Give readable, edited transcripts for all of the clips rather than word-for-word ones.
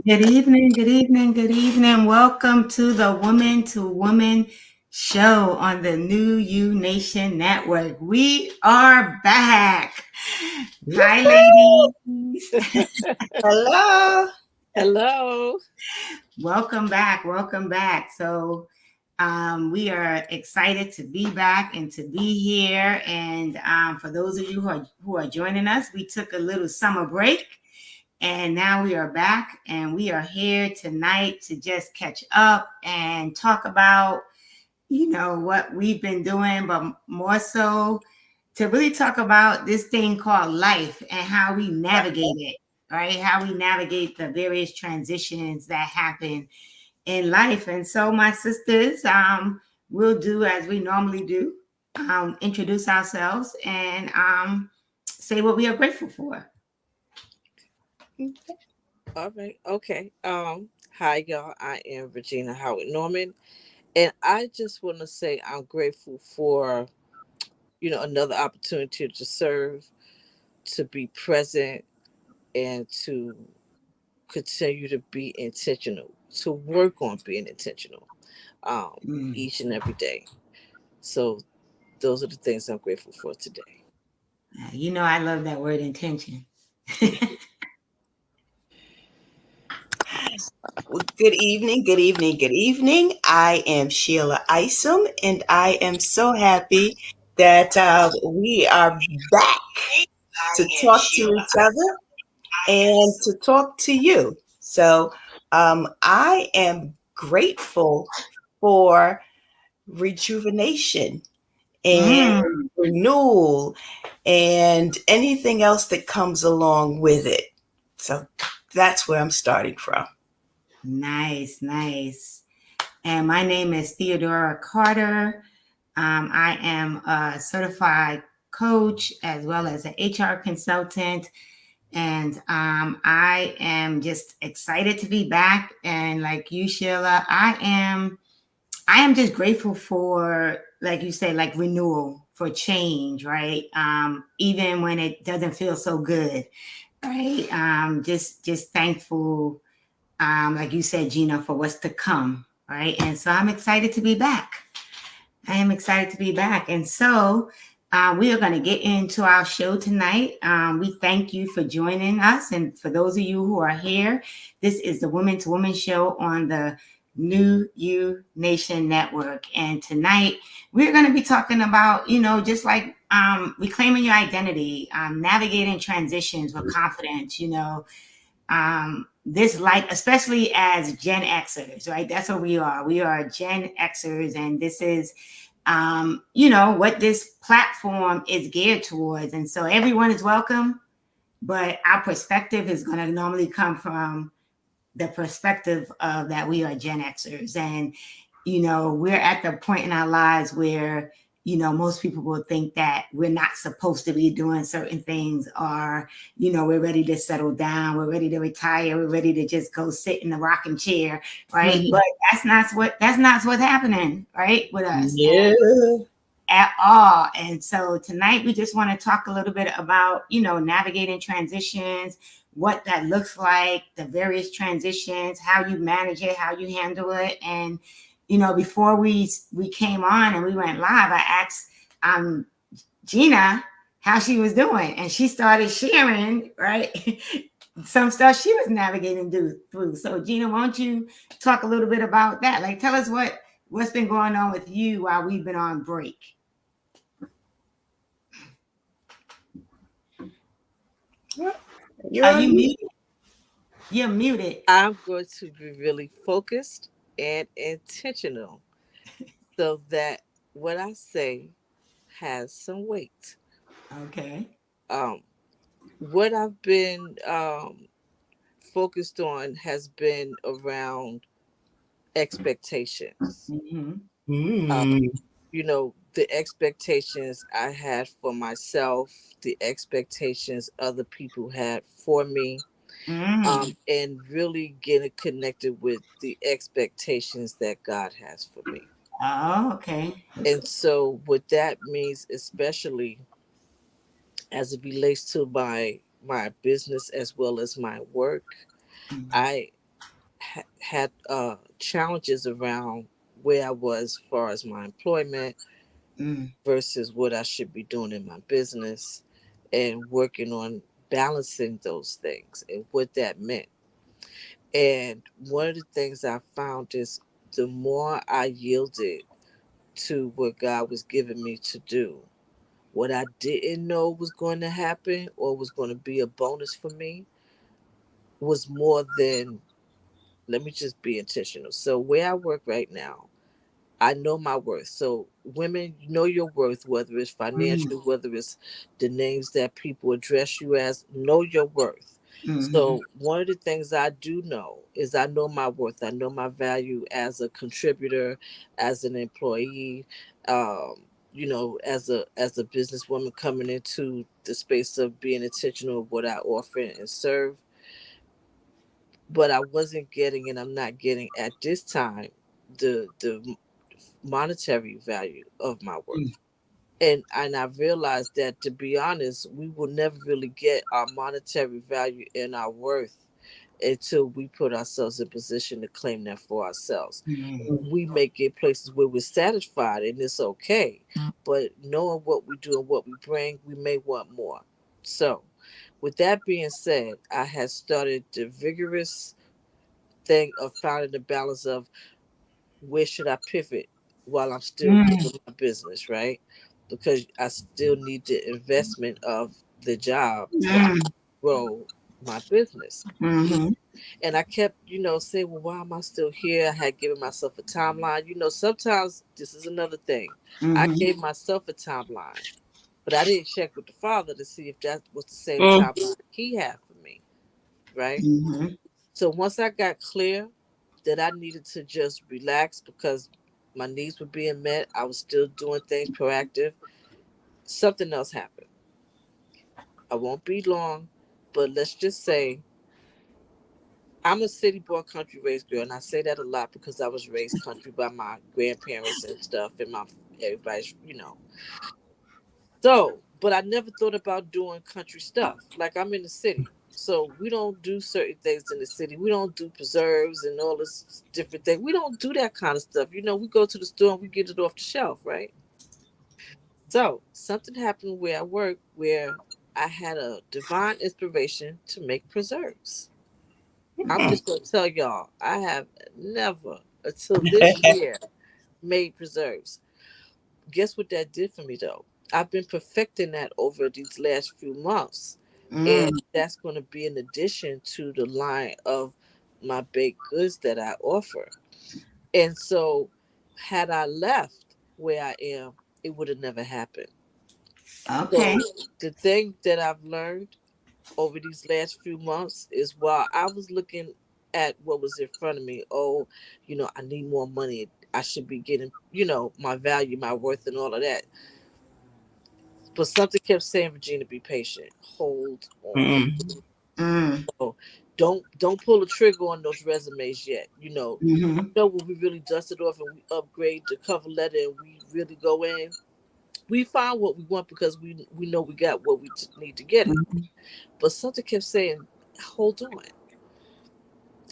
Good evening, good evening, good evening. Welcome to the Woman to Woman show on the New You Nation Network. We are back. Hi, Woohoo! ladies. Hello. Hello. Welcome back. Welcome back. We are excited to be back and to be here. And for those of you who are joining us, we took a little summer break. And now we are back and we are here tonight to just catch up and talk about, what we've been doing, but more so to really talk about this thing called life and how we navigate it, right? How we navigate the various transitions that happen in life. And so, my sisters, we'll do as we normally do, introduce ourselves and say what we are grateful for. All right. Okay. Hi y'all. I am Regina Howard Norman, and I just want to say I'm grateful for another opportunity to serve, to be present, and to continue to be intentional, to work on being intentional, Mm. each and every day. So those are the things I'm grateful for today. I love that word intention. Well, good evening, good evening, good evening. I am Sheila Isom, and I am so happy that we are back to talk to each other and to talk to you. I am grateful for rejuvenation and Mm, renewal and anything else that comes along with it. So that's where I'm starting from. nice, nice. And my name is Theodora Carter. I am a certified coach as well as an HR consultant. And I am just excited to be back. And like you, Sheila, I am just grateful for, like you say, like renewal, for change, right? Even when it doesn't feel so good, right? Just thankful, like you said, Gina, for what's to come, right? And so I'm excited to be back. I am excited to be back. And so we are going to get into our show tonight. We thank you for joining us. And for those of you who are here, this is the Women to Women show on the New You Nation Network. And tonight we're going to be talking about, just like reclaiming your identity, navigating transitions with confidence, this life, especially as Gen Xers, right? That's what we are. We are Gen Xers, and this is what this platform is geared towards. And so everyone is welcome, but our perspective is going to normally come from the perspective of that we are Gen Xers. And, we're at the point in our lives where, most people will think that we're not supposed to be doing certain things, or, we're ready to settle down, we're ready to retire, we're ready to just go sit in the rocking chair, right? But that's not what's happening, right, with us. Yeah. At all. And so tonight we just want to talk a little bit about, navigating transitions, what that looks like, the various transitions, how you manage it, how you handle it. And, before we came on and we went live, I asked Gina how she was doing. And she started sharing, right? Some stuff she was navigating through. So Gina, why don't you talk a little bit about that? Like tell us what's been going on with you while we've been on break. You're Are on you mute. muted? You're muted. I'm going to be really focused and intentional so that what I say has some weight. Okay. Um, what I've been focused on has been around expectations. Mm-hmm. Uh, Mm. the expectations I had for myself, the expectations other people had for me, Mm. and really getting connected with the expectations that God has for me. Oh, okay. And so, what that means, especially as it relates to my business as well as my work, Mm. I had challenges around where I was as far as my employment Mm. versus what I should be doing in my business, and working on balancing those things and what that meant. And one of the things I found is the more I yielded to what God was giving me to do, what I didn't know was going to happen or was going to be a bonus for me was more than, let me just be intentional. So where I work right now, I know my worth. So women, you know your worth, whether it's Mm. financial, whether it's the names that people address you as, know your worth. Mm. So one of the things I do know is I know my worth. I know my value as a contributor, as an employee, as a businesswoman coming into the space of being intentional of what I offer and serve. But I wasn't getting, and I'm not getting at this time, the monetary value of my work. Mm. And I realized that, to be honest, we will never really get our monetary value and our worth until we put ourselves in position to claim that for ourselves. Mm. We may get places where we're satisfied and it's okay, but knowing what we do and what we bring, we may want more. So with that being said, I had started the vigorous thing of finding the balance of where should I pivot while I'm still Mm. doing my business, right? Because I still need the investment of the job so I can Mm. grow my business. Mhm. And I kept, saying, well, why am I still here? I had given myself a timeline. Sometimes this is another thing. I Mhm. gave myself a timeline, but I didn't check with the Father to see if that was the same Mm. timeline He had for me, right? Mhm. So once I got clear that I needed to just relax because my needs were being met, I was still doing things proactive, something else happened. I won't be long, but let's just say I'm a city born, country raised girl, and I say that a lot because I was raised country by my grandparents and stuff, and my everybody's. So, but I never thought about doing country stuff. Like, I'm in the city. So we don't do certain things in the city. We don't do preserves and all this different thing. We don't do that kind of stuff. We go to the store and we get it off the shelf, right? So something happened where I work where I had a divine inspiration to make preserves. I'm Mm. just gonna tell y'all, I have never until this year made preserves. Guess what that did for me though? I've been perfecting that over these last few months. And Mm. that's going to be in addition to the line of my baked goods that I offer. And so, had I left where I am, it would have never happened. Okay. So, the thing that I've learned over these last few months is while I was looking at what was in front of me, oh, I need more money. I should be getting, my value, my worth, and all of that. But something kept saying, Regina, be patient. Hold on. Mm. Mm. So don't pull the trigger on those resumes yet. Mhm. When we really dust it off and we upgrade the cover letter and we really go in, we find what we want because we know we got what we need to get it. Mhm. But something kept saying, hold on.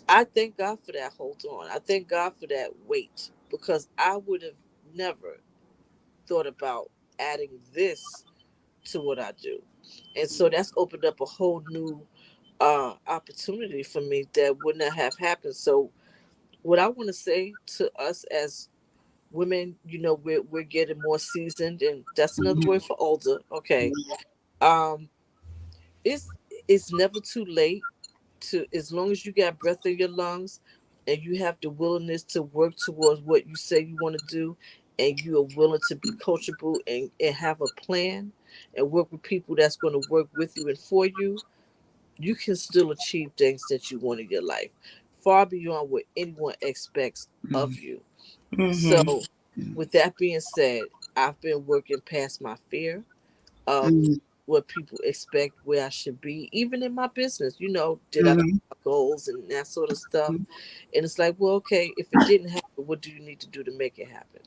I thank God for that. Hold on. I thank God for that wait because I would have never thought about adding this to what I do. And so that's opened up a whole new opportunity for me that would not have happened. So what I want to say to us as women, we're getting more seasoned, and that's another Mhm. word for older. Okay, um, it's it's never too late to, as long as you got breath in your lungs and you have the willingness to work towards what you say you want to do, and you are willing to be coachable and have a plan and work with people that's going to work with you and for you, you can still achieve things that you want in your life, far beyond what anyone expects of you. So, Mhm. with that being said, I've been working past my fear of Mhm. what people expect where I should be, even in my business. Did I meet Mhm. my goals and that sort of stuff? And it's like, well, okay, if it didn't happen, what do you need to do to make it happen?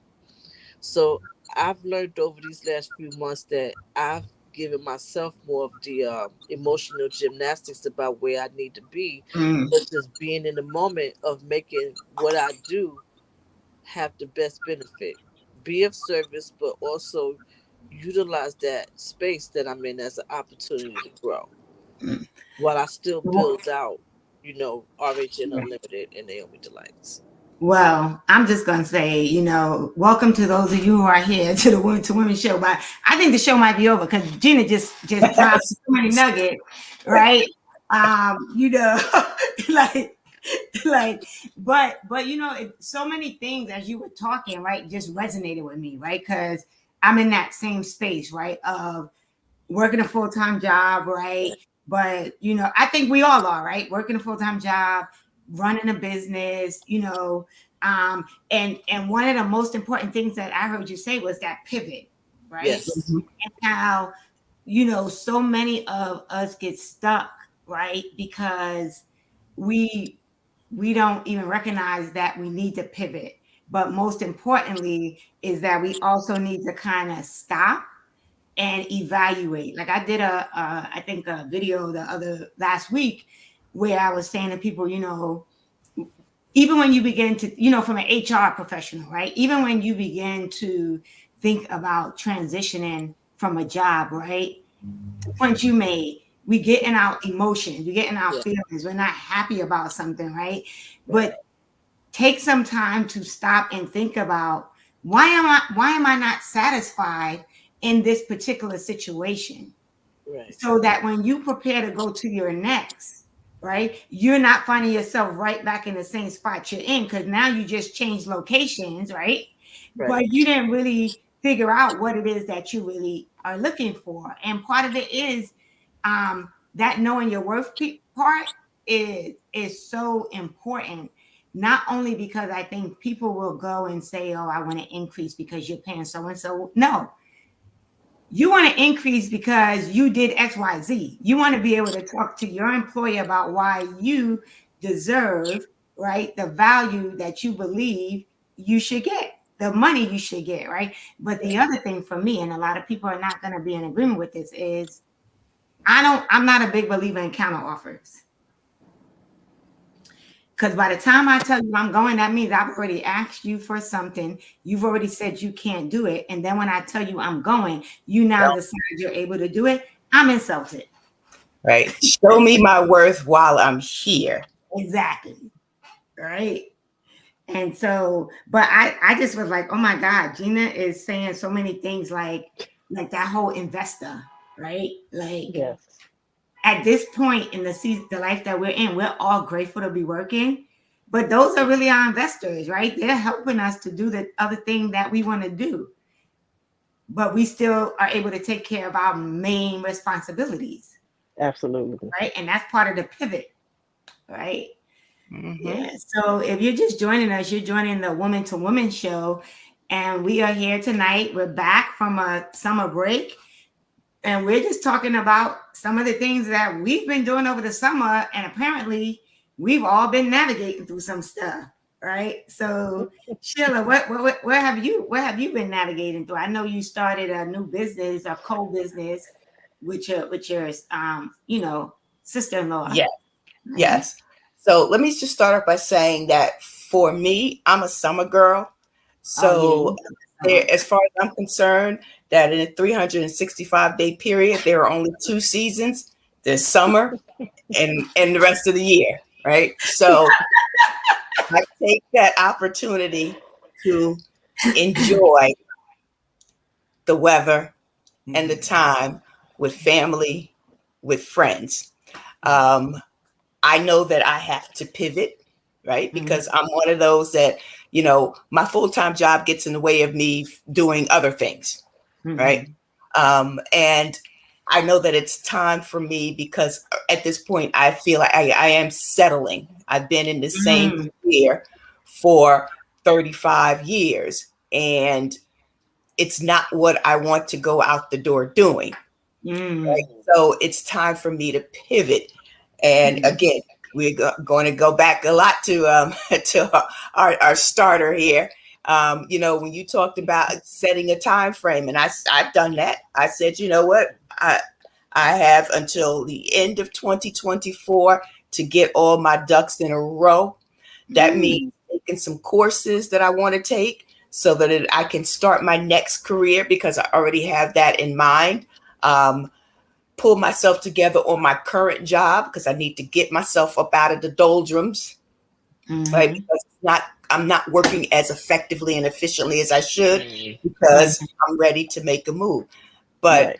So, I've learned over these last few months that I've giving myself more of the emotional gymnastics about where I need to be, Mm. but just being in the moment of making what I do have the best benefit, be of service, but also utilize that space that I'm in as an opportunity to grow Mm. while I still Well, build out, RHN Unlimited and Naomi Delights. well, I'm just gonna say, welcome to those of you who are here to the Women to Women show. But I think the show might be over because Gina just dropped so many nuggets, right? You know, like but so many things as you were talking, right, just resonated with me, right? Because I'm in that same space, right, of working a full-time job, right? But I think we all are, right? Working a full-time job, running a business, and one of the most important things that I heard you say was that pivot, right? Yes. And how so many of us get stuck, right? Because we don't even recognize that we need to pivot. But most importantly is that we also need to kind of stop and evaluate. Like I did I think a video last week where I was saying to people, even when you begin to, from an HR professional, right? Even when you begin to think about transitioning from a job, right? The point you made, we get in our emotions, we get in our feelings, we're not happy about something, right? But take some time to stop and think about why am I not satisfied in this particular situation? Right. So that when you prepare to go to your next, right, you're not finding yourself right back in the same spot you're in, because now you just changed locations, right? But you didn't really figure out what it is that you really are looking for. And part of it is that knowing your worth part is so important. Not only because I think people will go and say, oh, I want to increase because you're paying so and so. No, you want to increase because you did XYZ. You want to be able to talk to your employer about why you deserve, right, the value that you believe you should get, the money you should get, right? But the other thing for me, and a lot of people are not going to be in agreement with this, is I'm not a big believer in counter offers. Because by the time I tell you I'm going, that means I've already asked you for something. You've already said you can't do it. And then when I tell you I'm going, you now decide you're able to do it. I'm insulted. Right. Show me my worth while I'm here. Exactly. Right. And so, but I just was like, oh my God, Gina is saying so many things like that whole investor, right? Like, Yes. At this point in the season, the life that we're in, we're all grateful to be working, but those are really our investors, right? They're helping us to do the other thing that we want to do, but we still are able to take care of our main responsibilities. Absolutely. Right. And that's part of the pivot, right? Mm-hmm. Yeah. So if you're just joining us, you're joining the Woman to Woman show, and we are here tonight. We're back from a summer break. And we're just talking about some of the things that we've been doing over the summer. And apparently we've all been navigating through some stuff, right? So Sheila, where have you been navigating through? I know you started a new business, a co-business with your sister-in-law. Yes. Right? Yes. So let me just start off by saying that for me, I'm a summer girl. So as far as I'm concerned, that in a 365-day period, there are only 2 seasons. There's summer and the rest of the year, right? So I take that opportunity to enjoy the weather and the time with family, with friends. I know that I have to pivot, right? Because I'm one of those that, my full-time job gets in the way of me doing other things. Right. And I know that it's time for me because at this point, I feel like I am settling. I've been in the same career for 35 years, and it's not what I want to go out the door doing. Right? So it's time for me to pivot. And again, we're going to go back a lot to our starter here. When you talked about setting a time frame, and I've done that. I said, you know what, I have until the end of 2024 to get all my ducks in a row. That means taking some courses that I want to take so that I can start my next career, because I already have that in mind. Pull myself together on my current job because I need to get myself up out of the doldrums, right? Because I'm not working as effectively and efficiently as I should, because I'm ready to make a move. But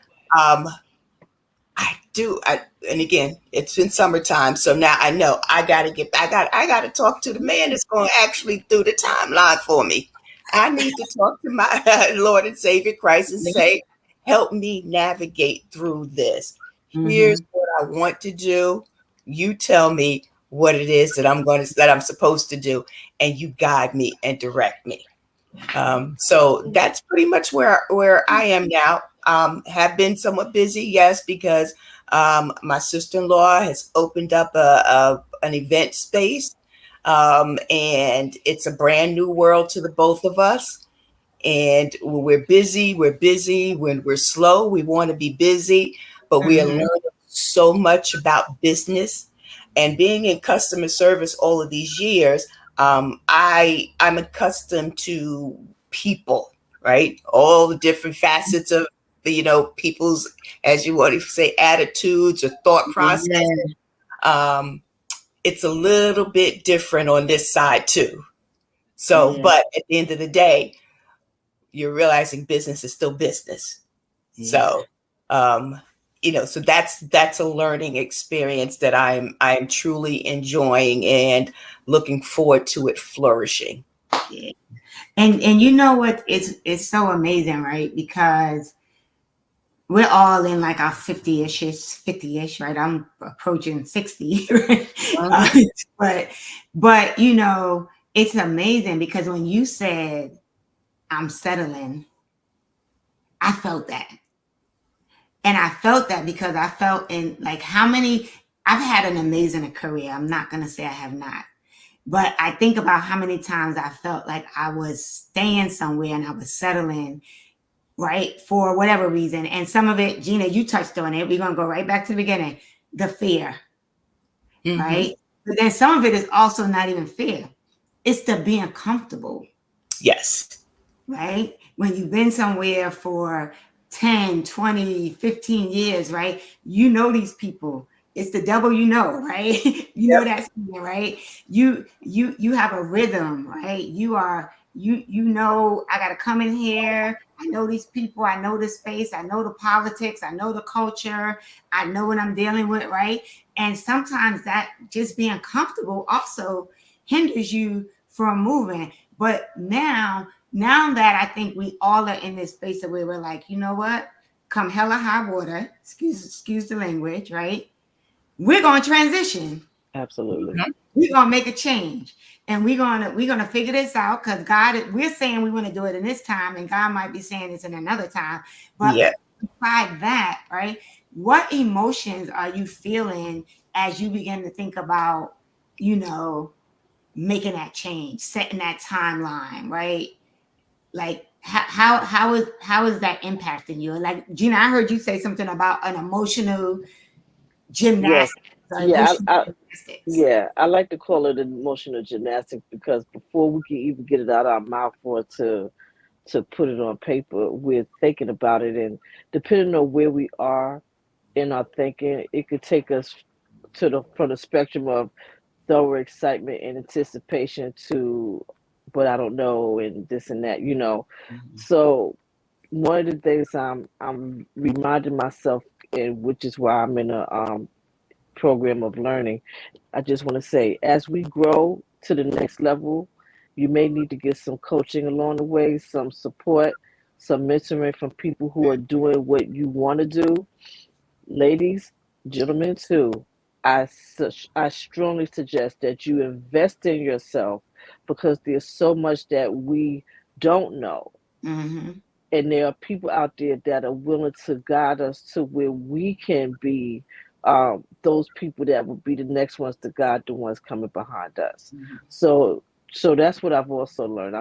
and again, it's been summertime, so now I know I got to talk to the man that's going to actually do the timeline for me. I need to talk to my Lord and Savior Christ and say, help me navigate through this. Here's what I want to do. You tell me what it is that I'm supposed to do, and you guide me and direct me. So that's pretty much where I am now. Have been somewhat busy, yes, because my sister-in-law has opened up an event space, and it's a brand new world to the both of us. And when we're busy. When we're slow, we want to be busy, but we are learning so much about business and being in customer service all of these years. I'm accustomed to people, right? All the different facets of people's, as you want to say, attitudes or thought process. It's a little bit different on this side too. So, but at the end of the day, you're realizing business is still business. So, so that's a learning experience that I'm truly enjoying and looking forward to it flourishing. Yeah. And you know what? It's so amazing, right? Because we're all in like our 50-ish, right? I'm approaching 60, right? But it's amazing because when you said I'm settling, I felt that. And I felt that because I felt in like I've had an amazing career. I'm not going to say I have not. But I think about how many times I felt like I was staying somewhere and I was settling, right, for whatever reason. And some of it, Gina, you touched on it. We're going to go right back to the beginning. The fear, right? But then some of it is also not even fear. It's the being comfortable. Yes. Right? When you've been somewhere for 10, 20, 15 years, right? You know these people. It's the devil, right? Know that, right? You have a rhythm, right? I got to come in here. I know these people. I know the space. I know the politics. I know the culture. I know what I'm dealing with, right? And sometimes that just being comfortable also hinders you from moving. But now that I think we all are in this space that where we're like, you know what? Come hell or high water, excuse the language, right? We're going to transition. Absolutely. We're going to make a change. And we're gonna figure this out because we're saying we want to do it in this time, and God might be saying it's in another time. But beside that, right? What emotions are you feeling as you begin to think about, making that change, setting that timeline, right? Like how is that impacting you? Like Gina, I heard you say something about an emotional gymnastics. I like to call it emotional gymnastics because before we can even get it out of our mouth or to put it on paper, we're thinking about it, and depending on where we are in our thinking, it could take us from the spectrum of thorough excitement and anticipation to, but I don't know, and this and that, So one of the things I'm reminding myself, and which is why I'm in a program of learning. I just want to say, as we grow to the next level, you may need to get some coaching along the way, some support, some mentoring from people who are doing what you want to do. Ladies, gentlemen, too, I strongly suggest that you invest in yourself because there's so much that we don't know. And there are people out there that are willing to guide us to where we can be those people that will be the next ones to guide the ones coming behind us. So that's what I've also learned.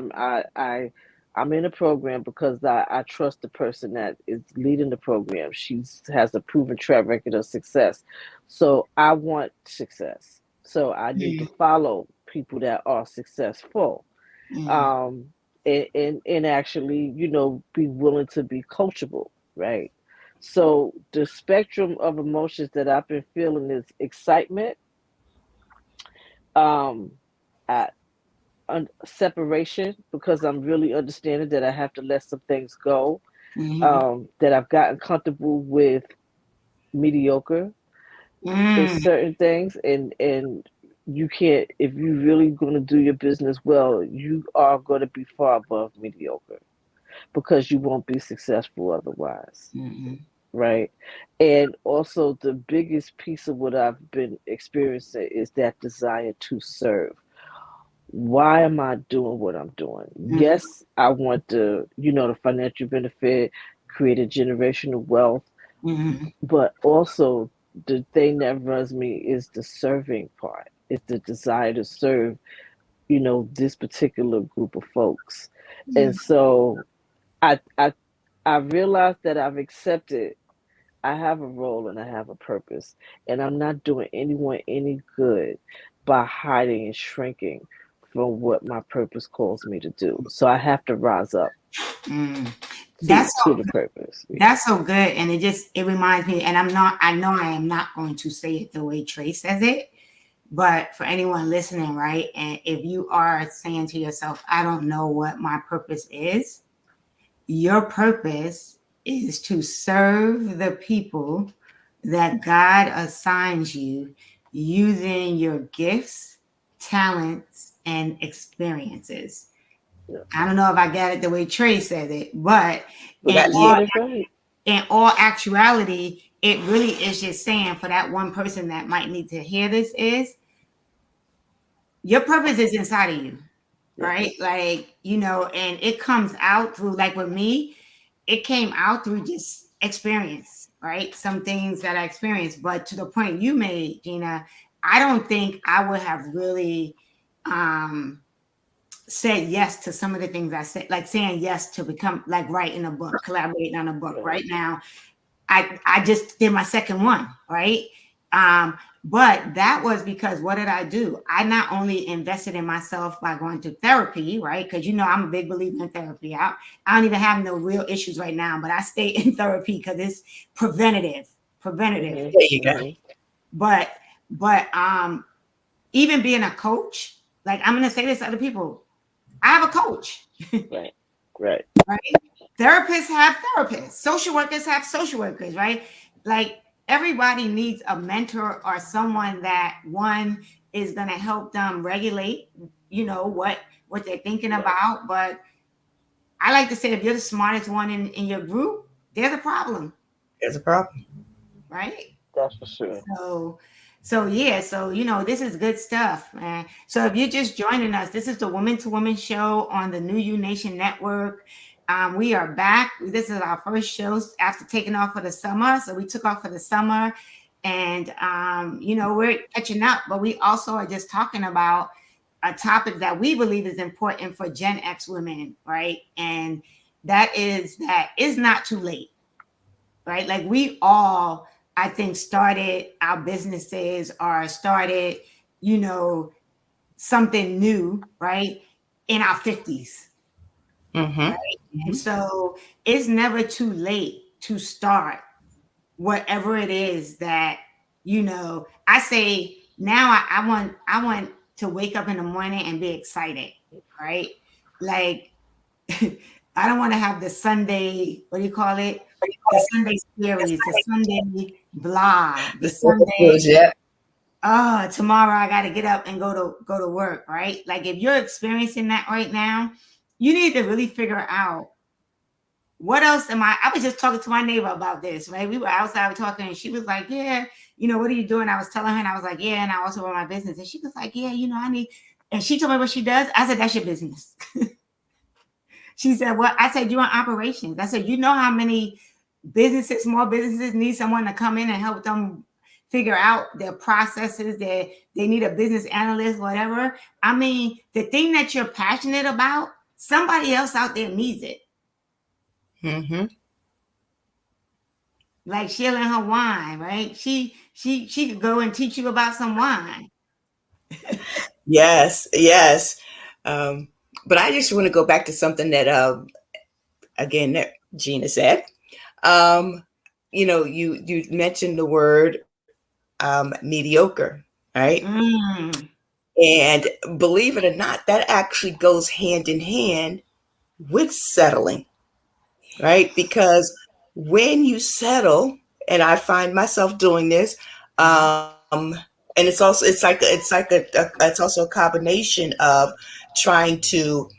I'm in a program because I trust the person that is leading the program. She has a proven track record of success. So I want success. So I need to Mm, follow people that are successful. mm, Um, and actually, be willing to be coachable, right? So the spectrum of emotions that I've been feeling is excitement, um, at separation because I'm really understanding that I have to let some things go. mhm, That I've gotten comfortable with mediocre in mm, certain things, and you can't, if you really going to do your business well, you are going to be far above mediocre because you won't be successful otherwise, mhm, right? And also the biggest piece of what I've been experiencing is that desire to serve. Why am I doing what I'm doing? mhm, Yes, I want the financial benefit, create a generational wealth, mhm. but also the thing that runs me is the serving part. It's the desire to serve, this particular group of folks. And so I I I realize that I've accepted I have a role and I have a purpose, and I'm not doing anyone any good by hiding and shrinking from what my purpose calls me to do. So I have to rise up Mm. to That's to so the purpose. Yeah. that's so good, and it reminds me. And I know I am not going to say it the way Trey says it, but for anyone listening, right? And if you are saying to yourself, "I don't know what my purpose is," your purpose is to serve the people that God assigns you using your gifts, talents, and experiences. Yeah. I don't know if I got it the way Trey said it, but But in That, you yeah, all said it right. actuality, it really is just saying for that one person that might need to hear this is your purpose is inside of you, right? Yes. Like, and it comes out through, like with me, it came out through just experience, right? Some things that I experienced. But to the point you made, Gina, I don't think I would have really um said yes to some of the things I said, like saying yes to become like writing a book, collaborating on a book. Right. Right now, I just did my second one, right? Um, but that was because what did I do? I not only invested in myself by going to therapy, right? Because I'm a big believer in therapy. I don't even have no real issues right now, but I stay in therapy because it's preventative, preventative. Mhm. there you go. Mhm. But but even being a coach, like I'm gonna say this to other people, I have a coach. Right. Right. Right? Therapists have therapists, social workers have social workers, right? Like everybody needs a mentor or someone that one is going to help them regulate, what they're thinking Right. about. But I like to say if you're the smartest one in your group, there's a problem, There's a problem. right? That's for sure. So, so yeah, so this is good stuff, man. So if you're just joining us, this is the Woman to Woman show on the New You Nation Network. We are back. This is our first show after taking off for the summer. So we took off for the summer, and we're catching up. But we also are just talking about a topic that we believe is important for Gen X women, right? And that is not too late, right? Like we all, I think, started our businesses or started, you know, something new, right? In our 50s, Mm-hmm. right? And so it's never too late to start whatever it is that, I say now I want to wake up in the morning and be excited, right? Like I don't want to have the Sunday, what do you call it? The Sunday series, the Sunday blah, the The simple Sunday, blues, yeah. oh, tomorrow I gotta get up and go to work, right? Like if you're experiencing that right now, you need to really figure out what else am I was just talking to my neighbor about this, right? We were outside talking and she was like, yeah, what are you doing? I was telling her and I was like, yeah, and I also run my business. And she was like, yeah, I need, and she told me what she does. I said, that's your business. She said, well, I said, you're in operations. I said, you know how many small businesses need someone to come in and help them figure out their processes, they need a business analyst, whatever. I mean, the thing that you're passionate about, somebody else out there needs it. Mm-hmm. Like Sheila and her wine, right? She could go and teach you about some wine. Yes, yes. But I just want to go back to something that, again, that Gina said. Um, you mentioned the word mediocre, right? Mm. And believe it or not, that actually goes hand in hand with settling, right? Because when you settle, and I find myself doing this, and it's also a combination of trying to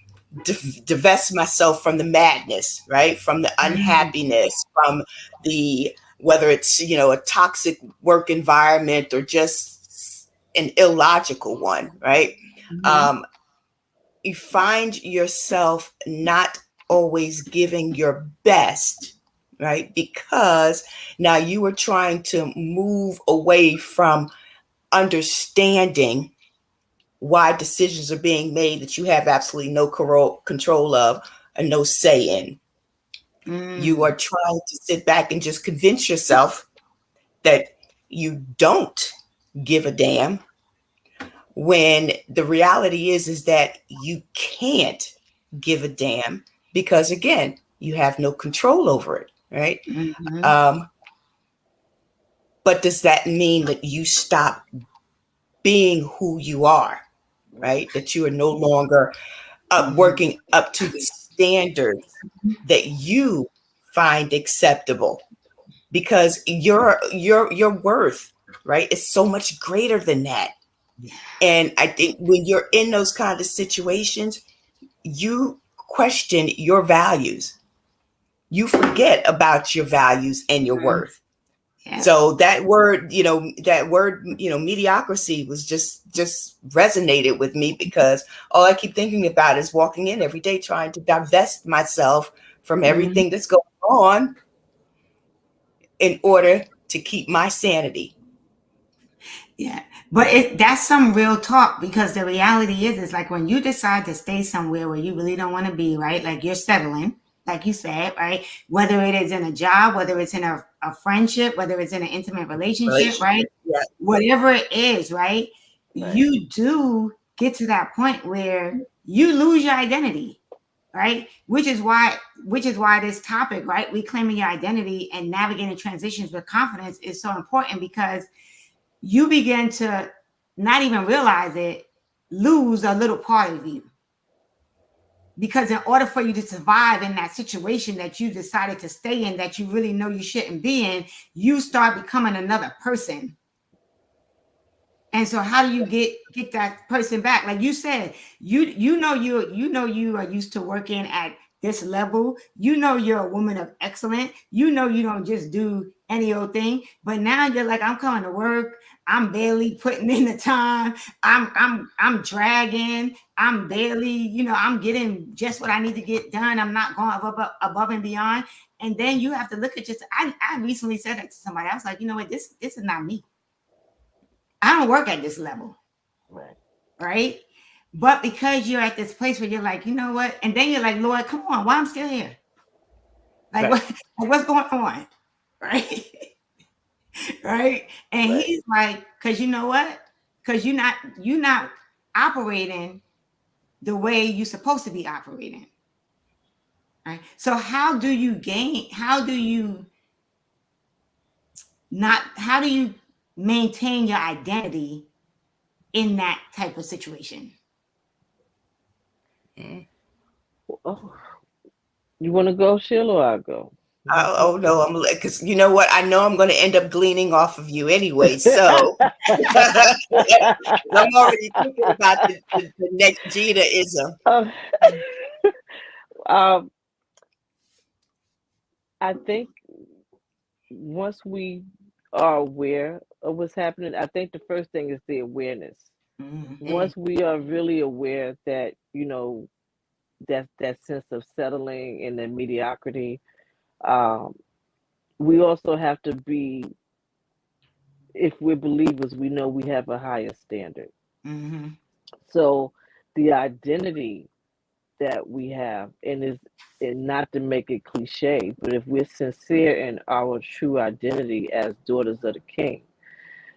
divest myself from the madness, right? From the Mm. unhappiness, from the whether it's a toxic work environment or just an illogical one, right? Mhm. Um, you find yourself not always giving your best, right? Because now you are trying to move away from understanding why decisions are being made that you have absolutely no control of and no say in. You Mm. are trying to sit back and just convince yourself that you don't give a damn, when the reality is that you can't give a damn, because again, you have no control over it, right? Mhm. um, but does that mean that you stop being who you are, right? That you are no longer Mhm. working up to the standards that you find acceptable, because your worth, right, is so much greater than that. And I think when you're in those kind of situations, you question your values. You forget about your values and your Mm. worth. Yeah. So that word, mediocrity was just resonated with me, because all I keep thinking about is walking in every day trying to divest myself from Mhm. everything that's going on in order to keep my sanity. Yeah, but that's some real talk, because the reality is like when you decide to stay somewhere where you really don't want to be, right? Like you're settling, like you said, right? Whether it is in a job, whether it's in a friendship, whether it's in an intimate relationship, right? Relationship. Yeah. Whatever it is, right? Right. You do get to that point where you lose your identity, right? Which is why this topic, right? Reclaiming your identity and navigating transitions with confidence is so important, because you begin to not even realize it, lose a little part of you. Because in order for you to survive in that situation that you decided to stay in, that you really know you shouldn't be in, you start becoming another person. And so how do you get that person back? Like you said, you are used to working at this level. You know you're a woman of excellence. You know you don't just do any old thing. But now you're like, I'm coming to work. I'm barely putting in the time. I'm dragging. I'm barely, I'm getting just what I need to get done. I'm not going above and beyond. And then you have to look at just. I recently said that to somebody. I was like, you know what, this is not me. I don't work at this level, Right. right? But because you're at this place where you're like, you know what? And then you're like, Lord, come on, why I'm still here? Like Right. what like what's going on? Right? Right? And Right. he's like, because you know what? Because you're not operating the way you're supposed to be operating. Right. So how do you maintain your identity in that type of situation? Mm. Oh, you want to go, Sheila, or I go? Oh, no, I'm because you know what? I know I'm going to end up gleaning off of you anyway. So I'm already thinking about the next Gina-ism. Um, um, I think once we are aware of what's happening, I think the first thing is the awareness. Mhm. Once we are really aware that, that sense of settling and the mediocrity, um, we also have to be, if we're believers, we know we have a higher standard. Mhm. So the identity that we have, and not to make it cliche, but if we're sincere in our true identity as daughters of the King,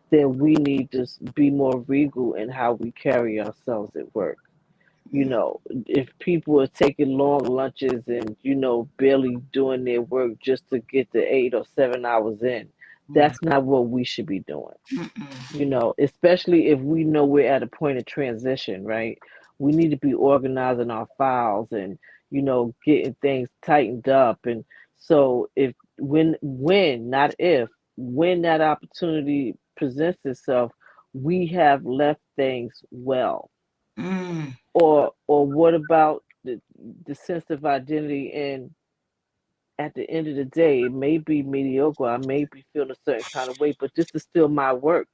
then we need to be more regal in how we carry ourselves at work. If people are taking long lunches and, barely doing their work just to get the 8 or 7 hours in, that's not what we should be doing. Especially if we know we're at a point of transition, right? We need to be organizing our files and, getting things tightened up. And so if, not if, when that opportunity presents itself, we have left things well. Or what about the sense of identity? And at the end of the day, it may be mediocre. I may be feeling a certain kind of way, but this is still my work.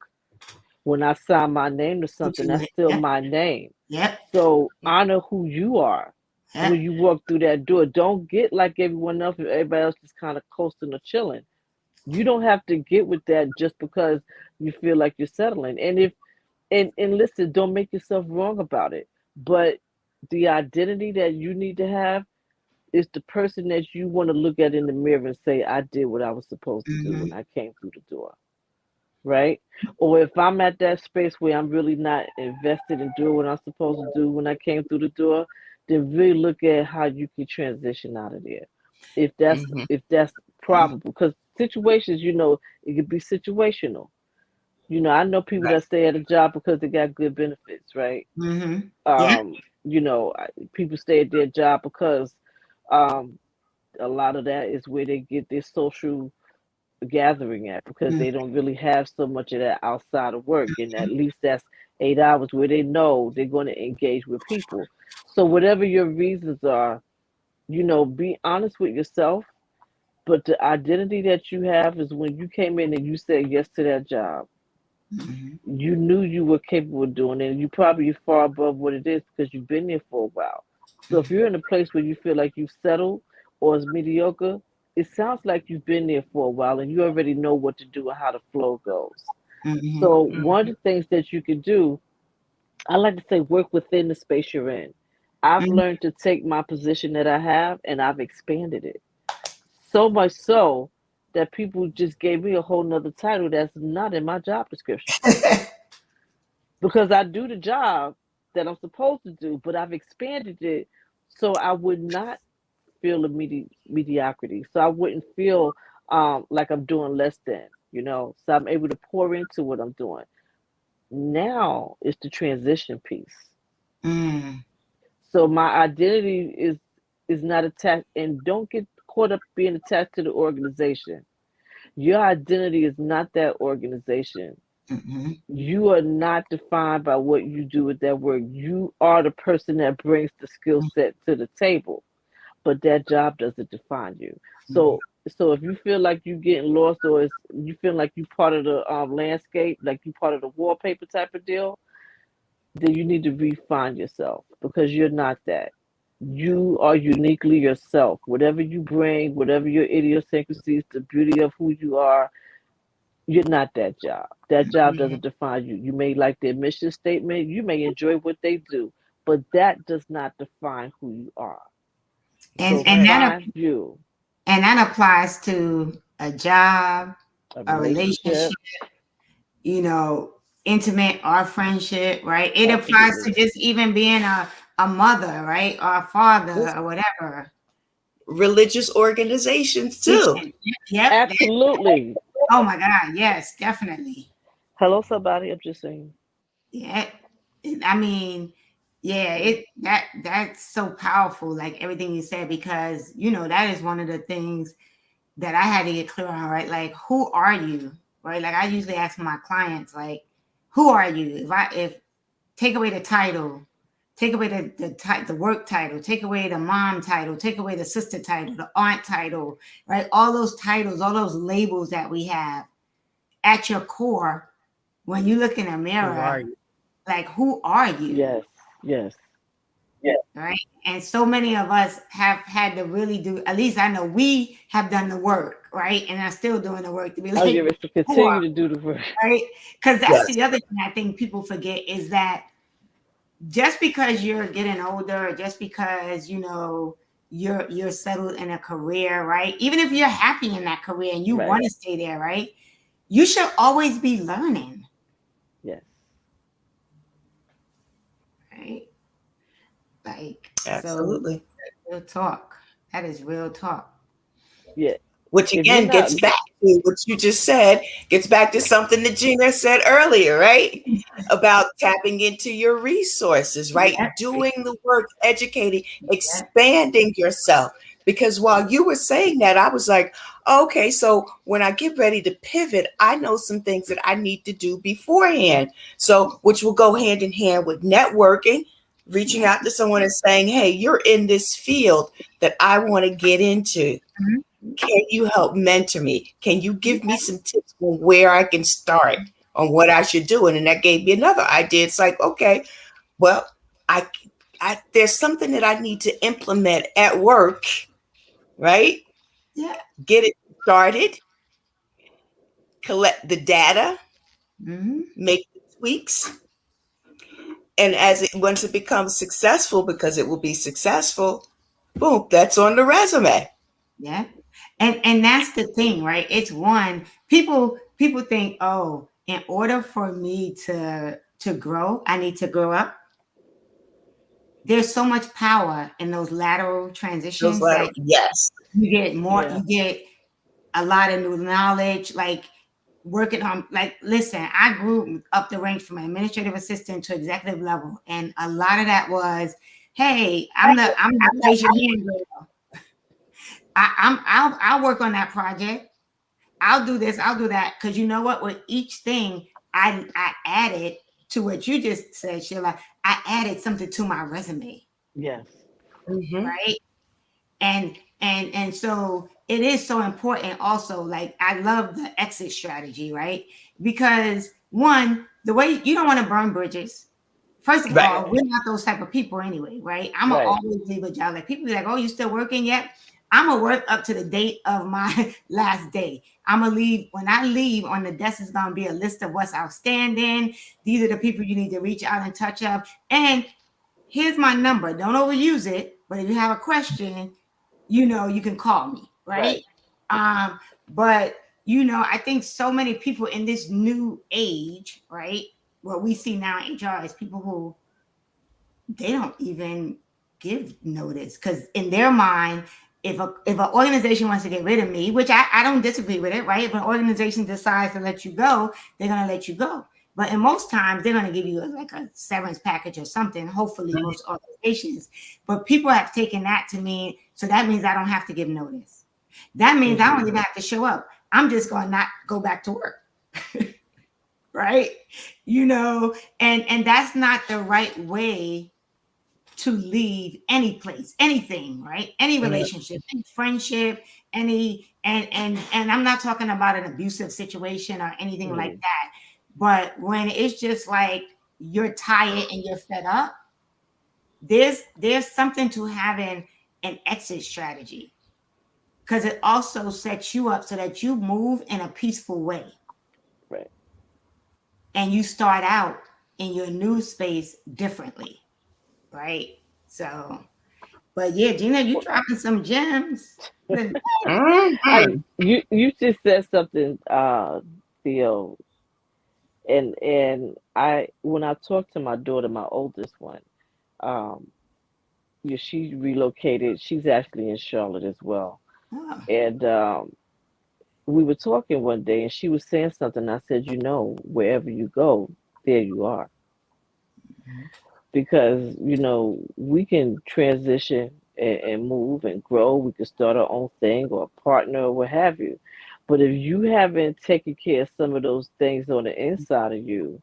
When I sign my name to something, that's still my name. Yep. So honor who you are Yep. when you walk through that door. Don't get like everyone else, if everybody else is kind of coasting or chilling. You don't have to get with that just because you feel like you're settling. And listen, don't make yourself wrong about it. But the identity that you need to have is the person that you want to look at in the mirror and say, I did what I was supposed to do when I came through the door. Right? Or if I'm at that space where I'm really not invested in doing what I'm supposed to do when I came through the door, then really look at how you can transition out of there. If that's probable. Because situations, it could be situational. I know people that stay at a job because they got good benefits, right? People stay at their job because a lot of that is where they get their social gathering at, because they don't really have so much of that outside of work. And at least that's 8 hours where they know they're going to engage with people. So whatever your reasons are, be honest with yourself. But the identity that you have is when you came in and you said yes to that job. You knew you were capable of doing it, and you probably are far above what it is because you've been there for a while. So if you're in a place where you feel like you've settled or it's mediocre, it sounds like you've been there for a while and you already know what to do and how the flow goes. So one of the things that you can do, I like to say, work within the space you're in. I've learned to take my position that I have and I've expanded it. So much so that people just gave me a whole nother title that's not in my job description. Because I do the job that I'm supposed to do, but I've expanded it so I would not feel a mediocrity. So I wouldn't feel like I'm doing less than, so I'm able to pour into what I'm doing. Now it's the transition piece. So my identity is not attached, and don't get caught up being attached to the organization. Your identity is not that organization. You are not defined by what you do with that work. You are the person that brings the skill set to the table, but that job doesn't define you. So if you feel like you're getting lost, or you feel like you're part of the landscape, like you're part of the wallpaper type of deal, then you need to refine yourself, because you're not that. You are uniquely yourself. Whatever you bring, whatever your idiosyncrasies, the beauty of who you are, you're not that job. That job doesn't define you. You may like their mission statement, you may enjoy what they do, but that does not define who you are. And that applies to a job, a relationship, intimate or friendship, right? It applies to just even being a mother, right? Or a father, or whatever. Religious organizations too. Yep. Absolutely. Oh my God, yes, definitely. Hello, somebody. I'm just saying. Yeah. I mean, yeah, that's so powerful, like everything you said, because that is one of the things that I had to get clear on, right? Like, who are you? Right? Like, I usually ask my clients, like, who are you? If take away the title, take away the work title, take away the mom title, take away the sister title, the aunt title, right? All those titles, all those labels that we have, at your core, when you look in a mirror, like, who are you? Yes. Right? And so many of us have had to really do, at least I know we have done the work, right? And I'm still doing the work to be like, to continue to do the work. Right? Because that's the other thing I think people forget, is that just because you're getting older, just because you're settled in a career, right? Even if you're happy in that career and you Right. want to stay there, right? You should always be learning, Yes. right? Like, so Absolutely. real talk. That is real talk. Yeah. Which If you're again not, gets back to what you just said, gets back to something that Gina said earlier, right? About tapping into your resources, right? Yep, Doing the work, educating, yep, expanding yourself. Because while you were saying that, I was like, okay, so when I get ready to pivot, I know some things that I need to do beforehand. So, which will go hand in hand with networking, reaching yep. out to someone and saying, hey, you're in this field that I want to get into. Mhm. Can you help mentor me? Can you give me some tips on where I can start on what I should do? And then that gave me another idea. It's like, okay, well, I, there's something that I need to implement at work, right? Yeah. Get it started, collect the data, Mm-hmm. make the tweaks, and once it becomes successful, because it will be successful, boom, that's on the resume. Yeah. And that's the thing, right? It's one, people think, oh, in order for me to grow, I need to grow up. There's so much power in those lateral Those transitions lateral, that yes. you get more, yeah, you get a lot of new knowledge, like working on, like, listen, I grew up the ranks from administrative assistant to executive level. And a lot of that was, hey, I'm the raise your hand girl. I'll work on that project. I'll do this, I'll do that. Because you know what? With each thing, I added to what you just said, Sheila. I added something to my resume, yes, Mm-hmm. right? And so it is so important. Also, like I love the exit strategy, right? Because one, the way you don't want to burn bridges. First of Right. all, we're not those type of people anyway, right? I'm gonna right, always leave a job. Like people be like, "Oh, you still working yet?" I'm gonna work up to the date of my last day. I'm gonna leave. When I leave, on the desk is gonna be a list of what's outstanding. These are the people you need to reach out and touch up. And here's my number. Don't overuse it. But if you have a question, you can call me, right? right, But I think so many people in this new age, right? What we see now in HR is people who they don't even give notice because in their mind, if an organization wants to get rid of me, which I don't disagree with it, right? If an organization decides to let you go, they're gonna let you go. But in most times, they're gonna give you like a severance package or something. Hopefully, most organizations. But people have taken that to mean so that means I don't have to give notice. That means I hmm, don't even have to show up. I'm just gonna not go back to work. Right? And that's not the right way to leave any place, anything, right? Any Mm-hmm. relationship, any friendship, and I'm not talking about an abusive situation or anything like hmm, that. But when it's just like you're tired and you're fed up, there's something to having an exit strategy because it also sets you up so that you move in a peaceful way right. and you start out in your new space differently, right? So, but yeah, Gina, you Well, dropping some gems. Mm-hmm. you just said something, Theo, and I when I talked to my daughter, my oldest one, um, yeah, she relocated. She's actually in Charlotte as well, Oh, and we were talking one day, and she was saying something. I said, wherever you go, there you are, because we can transition and move and grow. We can start our own thing or a partner or what have you. But if you haven't taken care of some of those things on the inside of you,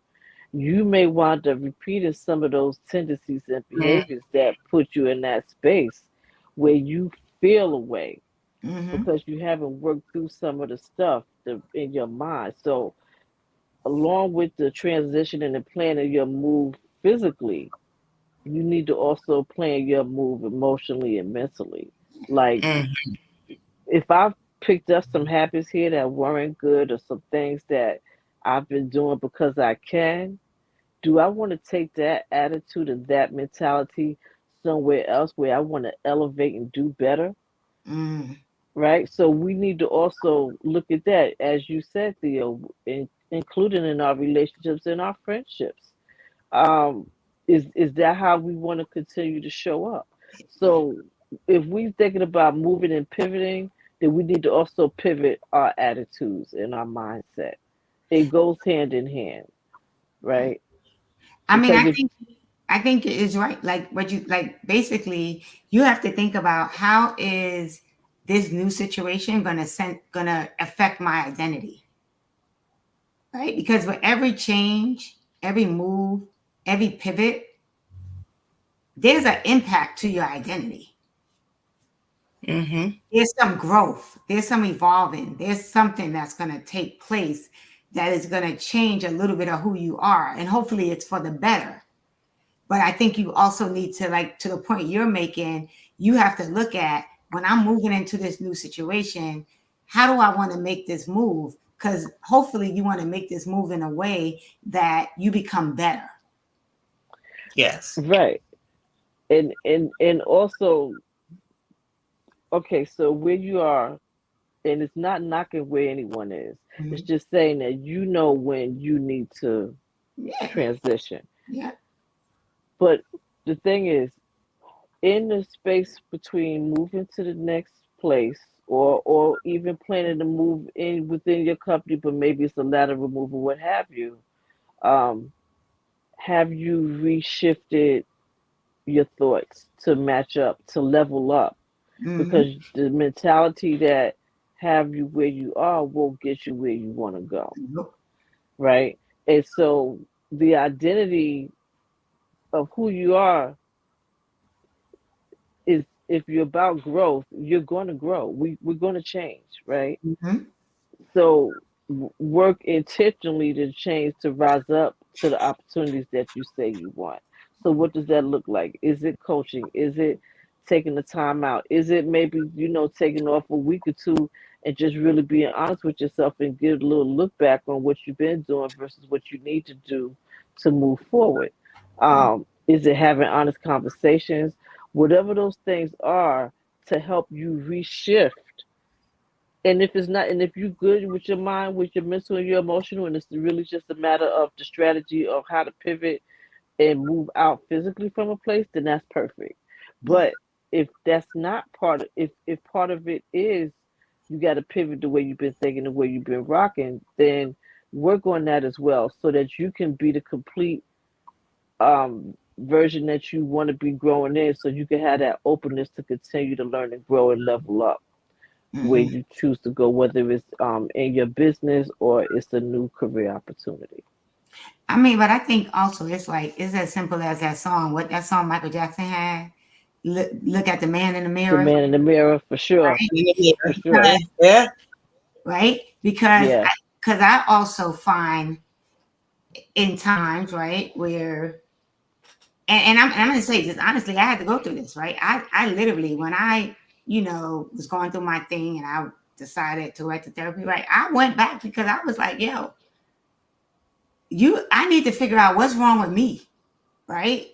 you may wind up repeating some of those tendencies and behaviors that put you in that space where you feel away mm-hmm. because you haven't worked through some of the stuff in your mind. So, along with the transition and the plan of your move physically, you need to also plan your move emotionally and mentally. Like, Mm-hmm. if I've picked up some habits here that weren't good or some things that I've been doing because I can, do I want to take that attitude and that mentality somewhere else where I want to elevate and do better? Mm. Right? So we need to also look at that, as you said, Theo, including in our relationships and our friendships. Um, is that how we want to continue to show up? So if we're thinking about moving and pivoting, then we need to also pivot our attitudes and our mindset. It goes hand in hand, right? I mean, Because if I think it is right. Like what you like basically you have to think about how is this new situation gonna affect my identity, right? Because with every change, every move, every pivot, there's an impact to your identity. Mm-hmm. There's some growth, there's some evolving, there's something that's gonna take place that is gonna change a little bit of who you are, and hopefully it's for the better. But I think you also need to, like, to the point you're making, you have to look at when I'm moving into this new situation, how do I want to make this move? Because hopefully you want to make this move in a way that you become better. Yes. right, and also, okay, so where you are, and it's not knocking where anyone is. It's Mhm. just saying that you know when you need to Yeah, transition. yeah. But the thing is, in the space between moving to the next place or even planning to move in within your company, but maybe it's a lateral move or what um, have you reshifted your thoughts to match up, to level up? Hmm. Because the mentality that have you where you are won't get you where you want to go, right? And so the identity of who you are is, if you're about growth, you're going to grow. We're going to change, right? Hmm. So work intentionally to change, to rise up to the opportunities that you say you want. So what does that look like? Is it coaching? Is it taking the time out? Is it maybe, taking off a week or two and just really being honest with yourself and give a little look back on what you've been doing versus what you need to do to move forward? Is it having honest conversations? Whatever those things are, to help you reshift. And if it's not, and if you're good with your mind, with your mental and your emotional, and it's really just a matter of the strategy of how to pivot and move out physically from a place, then that's perfect. But if that's not part of, if part of it is you got to pivot the way you've been thinking, the way you've been rocking, then work on that as well, so that you can be the complete version that you want to be growing in, so you can have that openness to continue to learn and grow and level up where Hmm. you choose to go, whether it's in your business or it's a new career opportunity. I mean, but I think also it's like it's as simple as that song. What that song Michael Jackson had. Look at the man in the The mirror, man in the mirror, for sure, right? for sure. Yeah. Yeah. Right? Because Yeah, I also find in times, right, where and I'm gonna say this honestly, I had to go through this, right? I literally when I, was going through my thing and I decided to write the therapy, right? I went back because I was like, yo, I need to figure out what's wrong with me, right?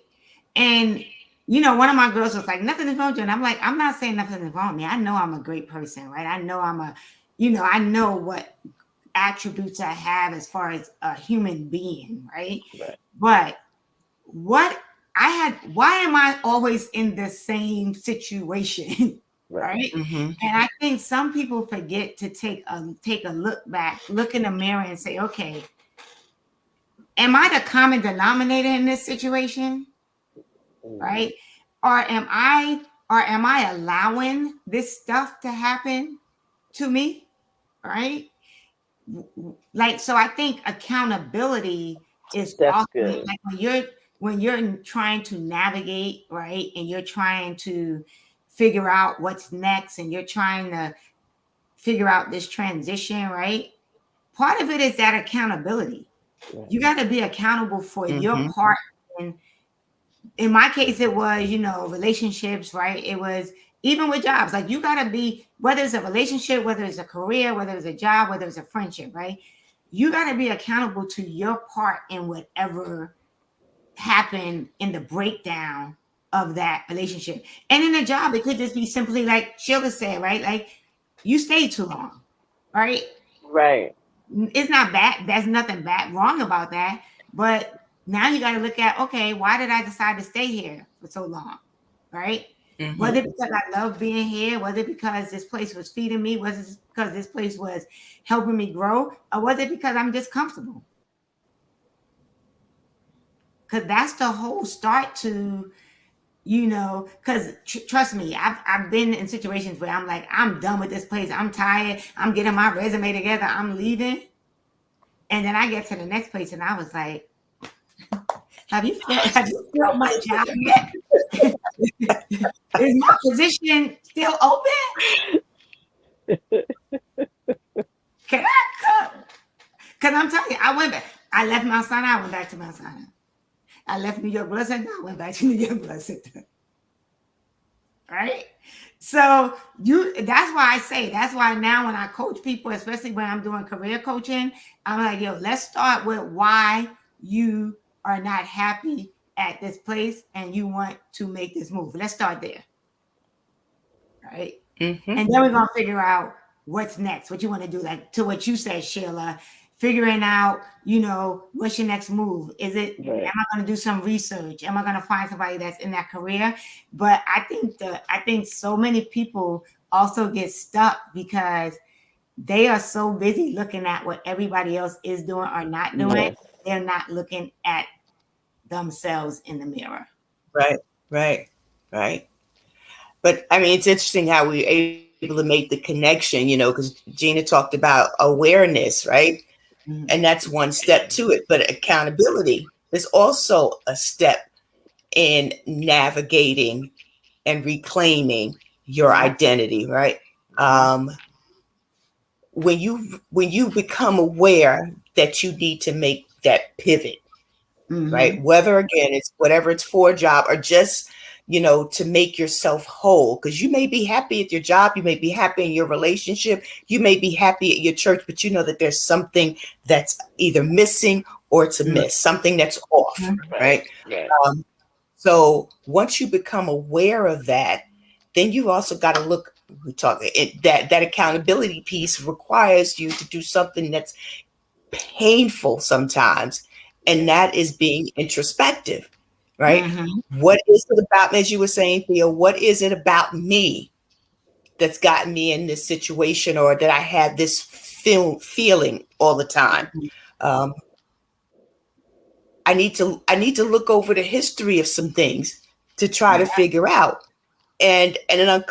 And one of my girls was like, nothing is wrong with you. And I'm like, I'm not saying nothing is wrong with me. I know I'm a great person, right? I know I know what attributes I have as far as a human being, right? right, But what why am I always in the same situation? right. Right. Mm-hmm. And I think some people forget to take a look back, look in the mirror and say, okay, am I the common denominator in this situation? Mhm. Right? Or am I allowing this stuff to happen to me? Right? Like, so I think accountability is That's also good. like when you're trying to navigate, right, and you're trying to figure out what's next and you're trying to figure out this transition, right? Part of it is that accountability. Right. You got to be accountable for your Mm-hmm. part. In my case, it was, relationships, right? It was even with jobs. Like, you got to be, whether it's a relationship, whether it's a career, whether it's a job, whether it's a friendship, right? You got to be accountable to your part in whatever happened in the breakdown of that relationship. And in a job, it could just be simply like Sheila said, right? Like you stayed too long, right? Right. It's not bad. There's nothing bad wrong about that. But now you got to look at, okay, why did I decide to stay here for so long? Right? Mhm. Was it because I love being here? Was it because this place was feeding me? Was it because this place was helping me grow? Or was it because I'm just comfortable? Because that's the whole start to, because trust me, I've been in situations where I'm like, I'm done with this place. I'm tired. I'm getting my resume together. I'm leaving. And then I get to the next place and I was like, have you filled my job yet? Is my position still open? Can I come? Because I'm telling you, I went back. I left Mount Sinai, I went back to Mount Sinai. I left New York Blood Center, I went back to New York Blood Center. Right? So that's why now when I coach people, especially when I'm doing career coaching, I'm like, yo, let's start with why you are not happy at this place and you want to make this move. Let's start there. Right? Mm-hmm. And then we're going to figure out what's next, what you want to do. Like to what you said, Sheila, figuring out, what's your next move? Am I going to do some research? Am I going to find somebody that's in that career? But I think so many people also get stuck because they are so busy looking at what everybody else is doing or not doing. Yes. They're not looking at themselves in the mirror. Right. But I mean, it's interesting how we're able to make the connection, because Gina talked about awareness, right? Mm-hmm. And that's one step to it. But accountability is also a step in navigating and reclaiming your identity, right? When you become aware that you need to make that pivot, Mm-hmm. right? Whether again it's for a job or just to make yourself whole, because you may be happy at your job, you may be happy in your relationship, you may be happy at your church, but you know that there's something that's either missing or it's a miss, something that's off, right? So once you become aware of that, then you also got to look. That accountability piece requires you to do something that's painful sometimes, and that is being introspective. Right? Mm-hmm. What is it about, as you were saying, Thea, what is it about me that's gotten me in this situation, or that I have this feeling all the time? I need to look over the history of some things to try to figure out. And another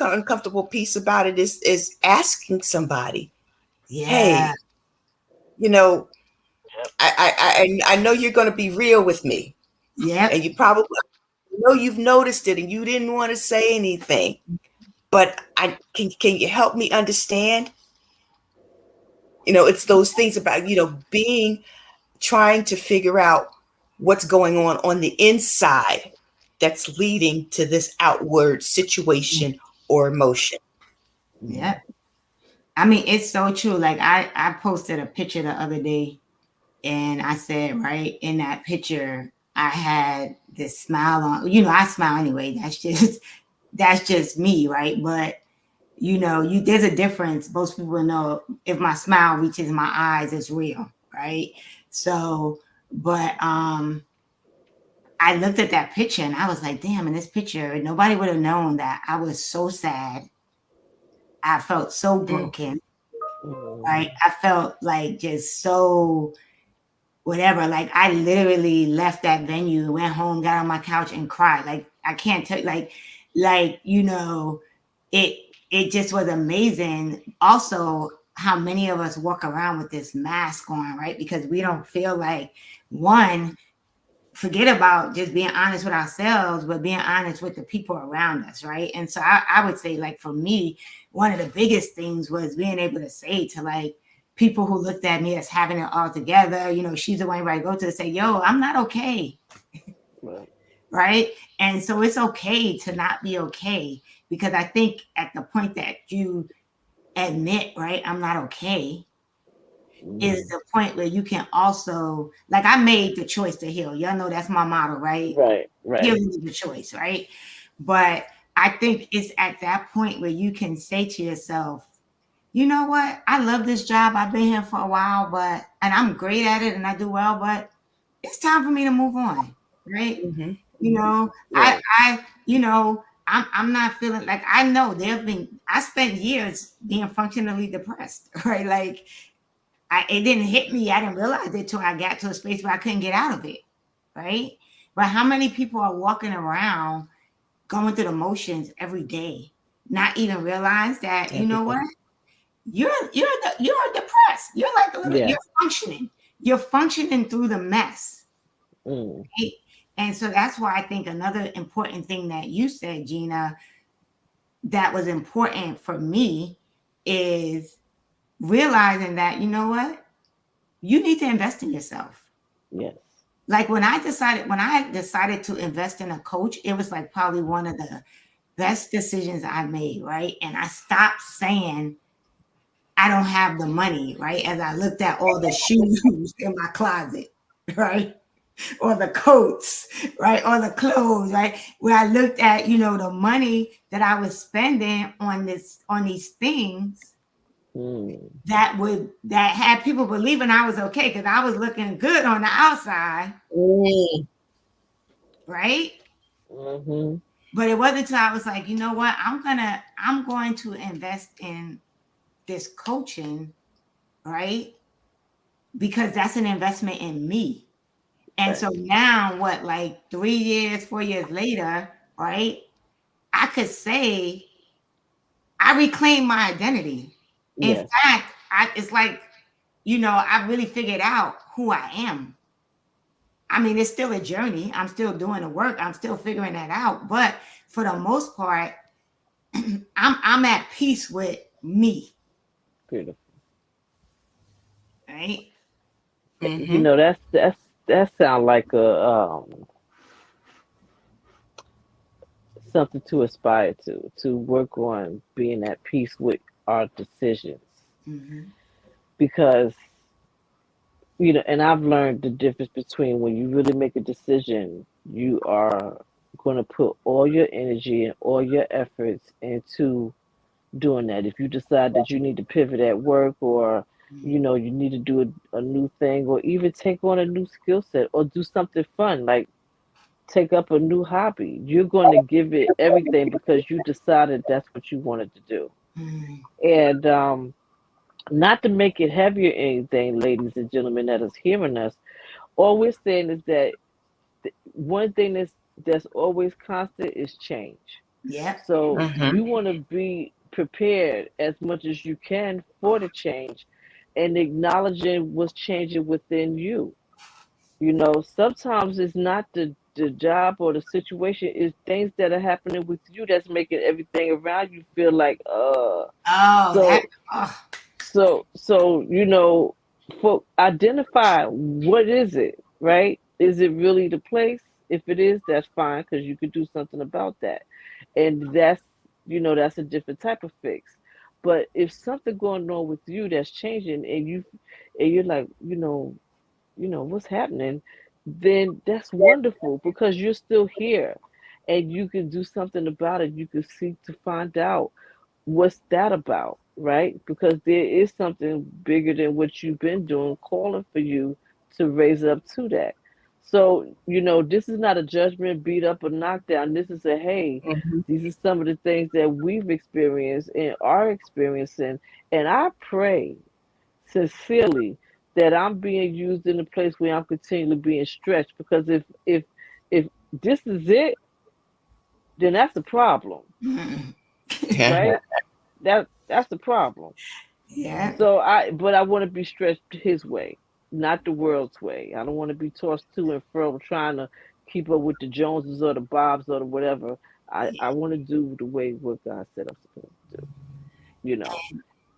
uncomfortable piece about it is asking somebody, hey, I know you're going to be real with me. Yeah. And you probably know you've noticed it and you didn't want to say anything, but can you help me understand? It's those things about, trying to figure out what's going on the inside that's leading to this outward situation or emotion. Yeah. I mean, it's so true. Like I posted a picture the other day and I said, right in that picture, I had this smile on, I smile anyway. That's just me. Right. But there's a difference. Most people know if my smile reaches my eyes, it's real. Right. So, but, I looked at that picture and I was like, damn, in this picture, nobody would have known that I was so sad. I felt so broken. Right. I felt like just so whatever. Like I literally left that venue, went home, got on my couch and cried. Like I can't tell it just was amazing. Also, how many of us walk around with this mask on, right? Because we don't feel like forget about just being honest with ourselves, but being honest with the people around us, right? And so I would say, like, for me, one of the biggest things was being able to say to, like, people who looked at me as having it all together, she's the one I go to say, yo, I'm not okay. Right? And so it's okay to not be okay, because I think at the point that you admit, right, I'm not okay, is the point where you can also, like, I made the choice to heal. Y'all know that's my motto, right? Right, right. Healing is a choice, right? But I think it's at that point where you can say to yourself, you know what? I love this job. I've been here for a while, and I'm great at it and I do well, but it's time for me to move on, right? Mm-hmm. You know, Right. I'm not feeling like, I know I spent years being functionally depressed, right? Like, it didn't hit me. I didn't realize it till I got to a space where I couldn't get out of it, right? But how many people are walking around going through the motions every day, not even realize that, you know what? You're depressed. You're like a little, Yeah. you're functioning. You're functioning through the mess. Mm. Right? And so that's why I think another important thing that you said, Gina, that was important for me is realizing that, you know what? You need to invest in yourself. Yes. Like when I decided to invest in a coach, it was like probably one of the best decisions I made, right? And I stopped saying I don't have the money, right? As I looked at all the shoes in my closet, right? Or the coats, right? Or the clothes, right? Where I looked at, the money that I was spending on these things Mm. that had people believing I was okay because I was looking good on the outside, Mm. right? Mm-hmm. But it wasn't until I was like, you know what? I'm going to invest in this coaching, right? Because that's an investment in me. And so now, like 3 years, 4 years later, right? I could say I reclaimed my identity. In Yes. fact, it's like, I really figured out who I am. I mean, it's still a journey. I'm still doing the work. I'm still figuring that out. But for the most part, I'm at peace with me, Beautiful. right? You Mm-hmm. know, that sounds like a something to aspire to work on being at peace with our decisions. Mm-hmm. Because, and I've learned the difference between when you really make a decision, you are going to put all your energy and all your efforts into doing that. If you decide that you need to pivot at work, or you need to do a new thing, or even take on a new skill set, or do something fun like take up a new hobby, you're going to give it everything because you decided that's what you wanted to do. Mm-hmm. And not to make it heavier or anything, ladies and gentlemen that is hearing us, all we're saying is that one thing that's always constant is change. Yep. So Mm-hmm. you want to be prepared as much as you can for the change, and acknowledging what's changing within you. Sometimes it's not the job or the situation, it's things that are happening with you that's making everything around you feel like Oh, that. so Oh, so for identify what is it, right? Is it really the place? If it is, that's fine because you could do something about that. And that's a different type of fix. But if something going on with you that's changing, and you're like, what's happening, then that's wonderful because you're still here and you can do something about it. You can seek to find out what's that about, right? Because there is something bigger than what you've been doing calling for you to raise up to that. So, this is not a judgment, beat up, or knockdown. This is a hey, Mm-hmm. these are some of the things that we've experienced and are experiencing. And I pray sincerely that I'm being used in a place where I'm continually being stretched. Because if this is it, then that's a problem, mm. Yeah. right? That's the problem. Yeah. But I want to be stretched His way, not the world's way. I don't want to be tossed to and fro trying to keep up with the Joneses or the Bobs or the whatever. I want to do the way what God said I'm supposed to do. You know.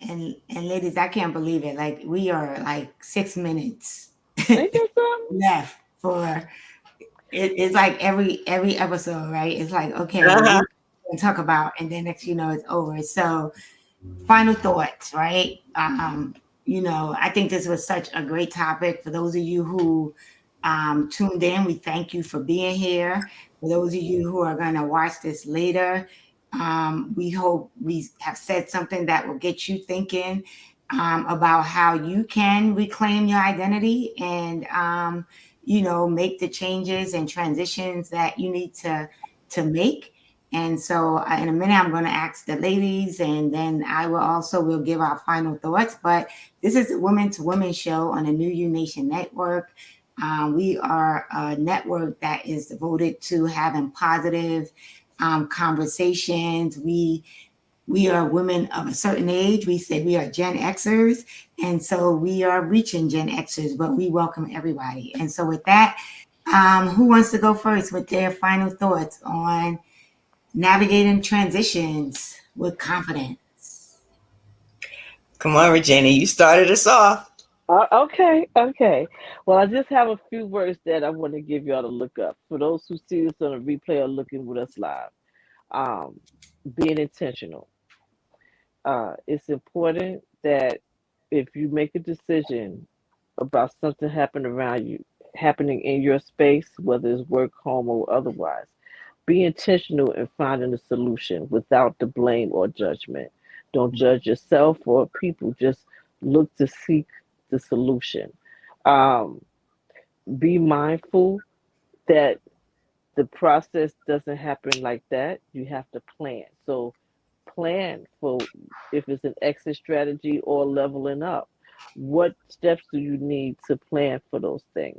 And ladies, I can't believe it. Like we are like 6 minutes Ain't that something? left for it's like every episode, right? It's like, okay, well, Uh-huh. we can talk about, and then next it's over. So final thoughts, right? I think this was such a great topic. For those of you who tuned in, we thank you for being here. For those of you who are going to watch this later, we hope we have said something that will get you thinking about how you can reclaim your identity and, make the changes and transitions that you need to make. And so in a minute, I'm going to ask the ladies, and then I will give our final thoughts. But this is a Women to Women show on the New You Nation Network. We are a network that is devoted to having positive conversations. We are women of a certain age. We say we are Gen Xers. And so we are reaching Gen Xers, but we welcome everybody. And so with that, who wants to go first with their final thoughts on navigating transitions with confidence? Come on, Regina, you started us off. Okay. Well, I just have a few words that I want to give y'all to look up. For those who see this on a replay or looking with us live, being intentional. It's important that if you make a decision about something happening in your space, whether it's work, home, or otherwise, be intentional in finding a solution without the blame or judgment. Don't judge yourself or people. Just look to seek the solution. Um, be mindful that the process doesn't happen like that. You have to plan. So plan for if it's an exit strategy or leveling up. What steps do you need to plan for those things?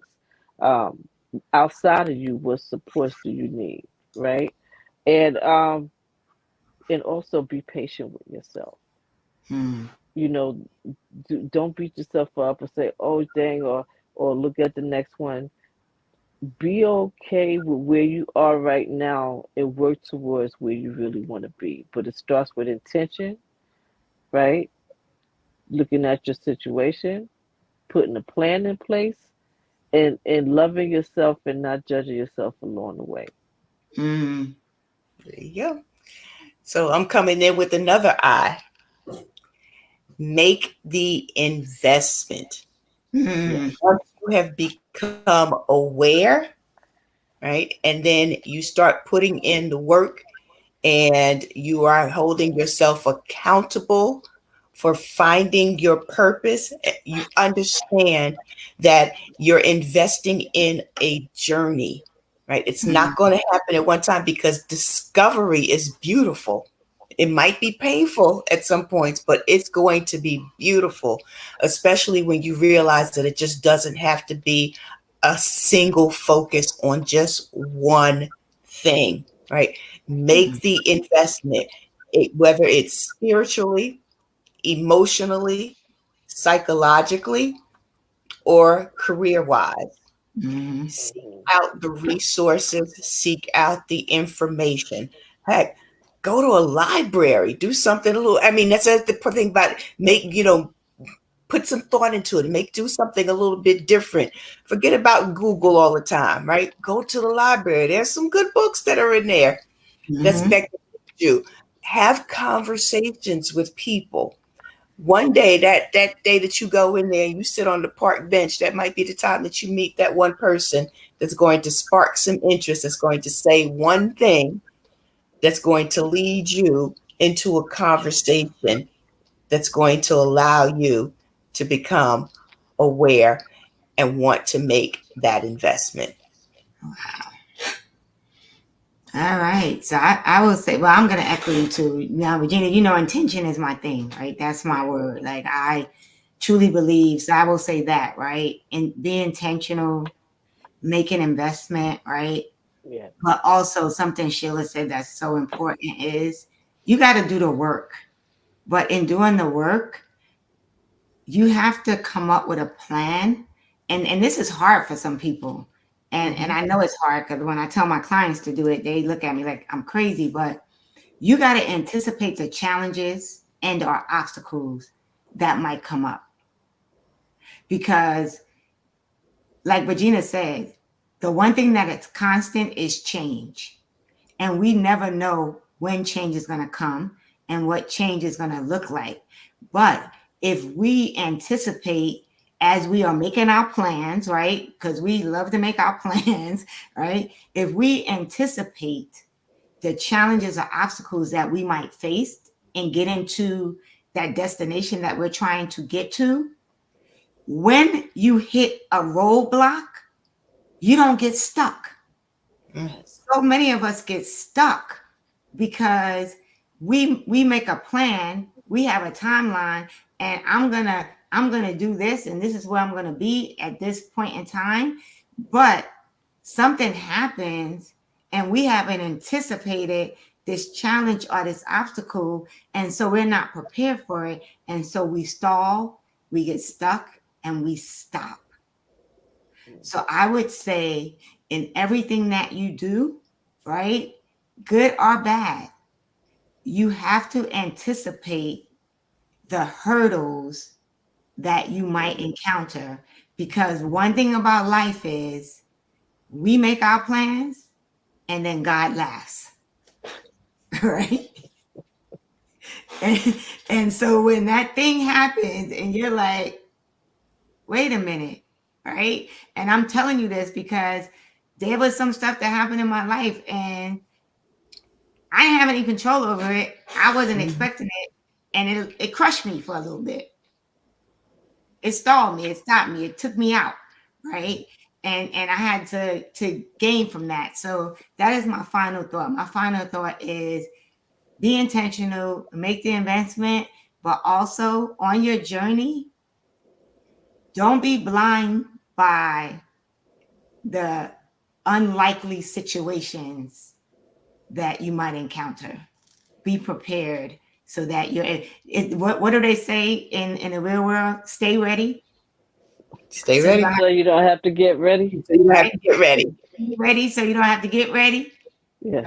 Um, Outside of you, what supports do you need, right? And also be patient with yourself. Hmm. You know, don't beat yourself up and say, "Oh, dang," or look at the next one. Be okay with where you are right now and work towards where you really want to be. But it starts with intention, right? Looking at your situation, putting a plan in place, and loving yourself and not judging yourself along the way. Mm. There you go. So I'm coming in with another I. Make the investment. Yes. Mm. Once you have become aware, right, and then you start putting in the work and you are holding yourself accountable for finding your purpose, you understand that you're investing in a journey, right? It's Mm. not going to happen at one time because discovery is beautiful. It might be painful at some points, but it's going to be beautiful, especially when you realize that it just doesn't have to be a single focus on just one thing, right? Make the investment, whether it's spiritually, emotionally, psychologically, or career wise. Mm. Seek out the resources, seek out the information. Heck, go to a library, do something a little. I mean, that's the thing about put some thought into it, do something a little bit different. Forget about Google all the time, right? Go to the library. There's some good books that are in there that Mm. can you. Have conversations with people. One day, that day that you go in there and you sit on the park bench, that might be the time that you meet that one person that's going to spark some interest, that's going to say one thing that's going to lead you into a conversation that's going to allow you to become aware and want to make that investment. All right. So I will say, well, I'm going to echo you too. Now, Regina, intention is my thing, right? That's my word. Like, I truly believe. So I will say that, right? And be intentional, make an investment, right? Yeah. But also something Sheila said that's so important is you got to do the work. But in doing the work, you have to come up with a plan. And this is hard for some people. And I know it's hard because when I tell my clients to do it, they look at me like I'm crazy. But you got to anticipate the challenges and or obstacles that might come up. Because like Regina said, the one thing that is constant is change. And we never know when change is going to come and what change is going to look like. But if we anticipate as we are making our plans, right? Because we love to make our plans, right? If we anticipate the challenges or obstacles that we might face and get into that destination that we're trying to get to, when you hit a roadblock, you don't get stuck. So many of us get stuck because we make a plan, we have a timeline, and I'm gonna do this, and this is where I'm gonna be at this point in time. But something happens and we haven't anticipated this challenge or this obstacle, and so we're not prepared for it, and so we stall, we get stuck, and we stop. So I would say in everything that you do, right, good or bad, you have to anticipate the hurdles that you might encounter, because one thing about life is we make our plans and then God laughs, right? And so when that thing happens and you're like, wait a minute, right? And I'm telling you this because there was some stuff that happened in my life and I didn't have any control over it. I wasn't expecting it. And it crushed me for a little bit. It stalled me. It stopped me. It took me out, right? And I had to gain from that. So that is my final thought. My final thought is be intentional, make the investment, but also on your journey, don't be blind by the unlikely situations that you might encounter. Be prepared so that what do they say in the real world? Stay ready. Stay ready. So you don't have to get ready. So you have to get ready. Be ready so you don't have to get ready. Yeah.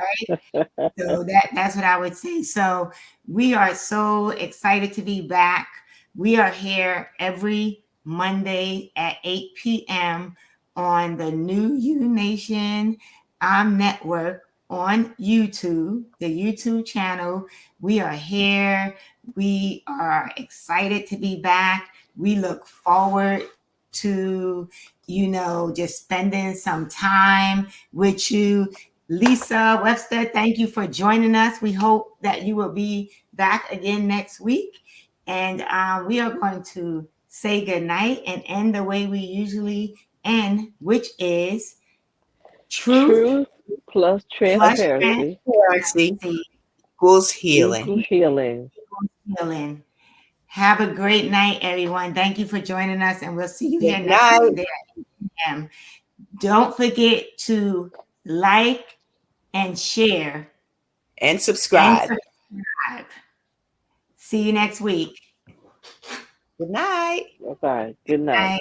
Right? So that's what I would say. So we are so excited to be back. We are here every Monday at 8 p.m. on the New You Nation network on YouTube, the YouTube channel. We are here. We are excited to be back. We look forward to, just spending some time with you. Lisa Webster, thank you for joining us. We hope that you will be back again next week. And we are going to say goodnight and end the way we usually end, which is truth plus transparency equals healing. equals healing. Healing. Have a great night, everyone. Thank you for joining us, and we'll see you here Good next night. Monday at 8 p.m. Don't forget to like and share And subscribe. See you next week. Good night. Bye-bye. Good night. Bye.